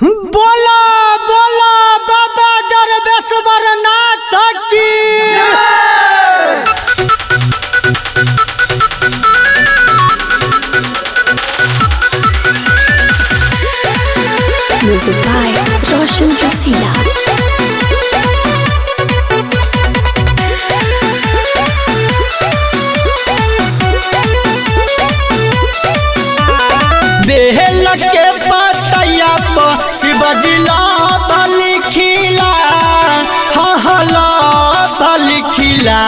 बोला बोला बाबा दरवेश्वर नाथ की Music by Roshan Rasila. Behl के पतैया पर शिवजी लिखिला हला लिखिला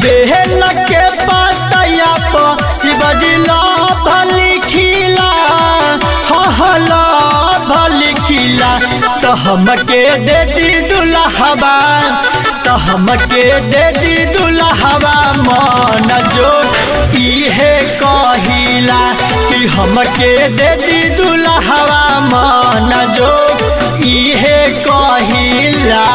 बेहल के पतैया पर शिवजी लिखिला हला लिखिला तो हमके दे दी दुल्हबा तो हमके दे दी दुल्हबा मन जो इहे कहिला कि हमके दे दी दुल्हबा मन जो इहे कहिला।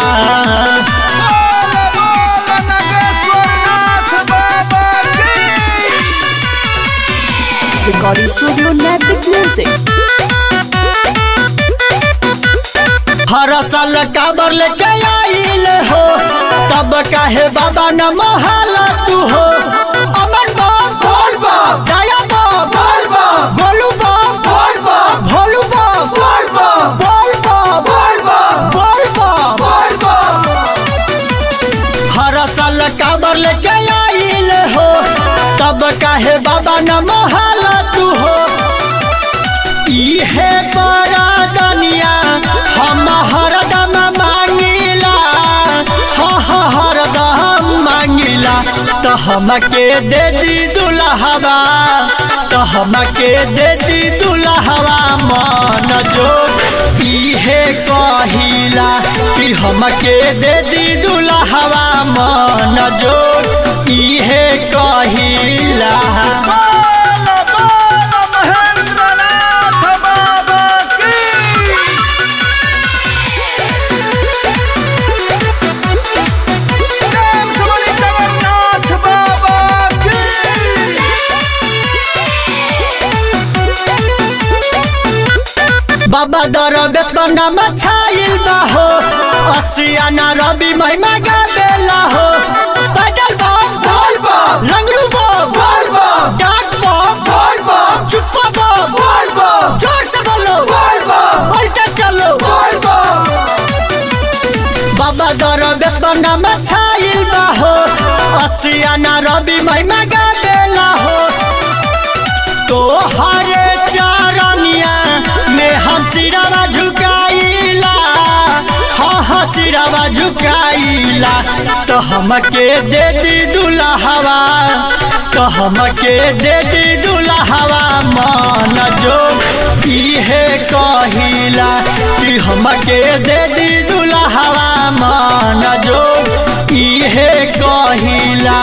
Recording Studio Netflix Music. हर साल काबर लेके आइल हो तब काहे बाबा न महला तू हो अमन बाप बोल बाप दया बाप बोल बाप बोलू बाप बोल बाप भोलू बाप बोल बाप बोल बाप बोल बाप बोल बाप बोल बाप हर साल काबर लेके आइल हो तब काहे बाबा न महला तू हो इहे बड़ा दुनिया हम हरदम मांगिला हरदम मांगिला तो हमके दे दी दुल्हबा तो हमके दे दी दुल्हबा मन जो इहे कहिला कि हमके दे दी दुल्हबा मन जो इहे कहिला। बाबा दरवेश्वर नाम छाइल बा हो असियाना रवि महिमा गावेला हो पैदल बम बोल बम लंगड़ू बम बोल बम डाक बम बोल बम चुप्पा बम बोल बम जोर से बोलो बोल बम बोलते चलो बोल बम बाबा दरवेश्वर नाम छाइल बा हो असियाना रवि महिमा गावेला हो तो हरे चरनिया में हम सिरवा झुकाइला सिरवा झुकाइला तो हमके दे दी दुल्हबा तो हमके दे दी दुल्हबा मन जो इहे कहिला कि हमके दे दी दुल्हबा मन जो इहे कहिला।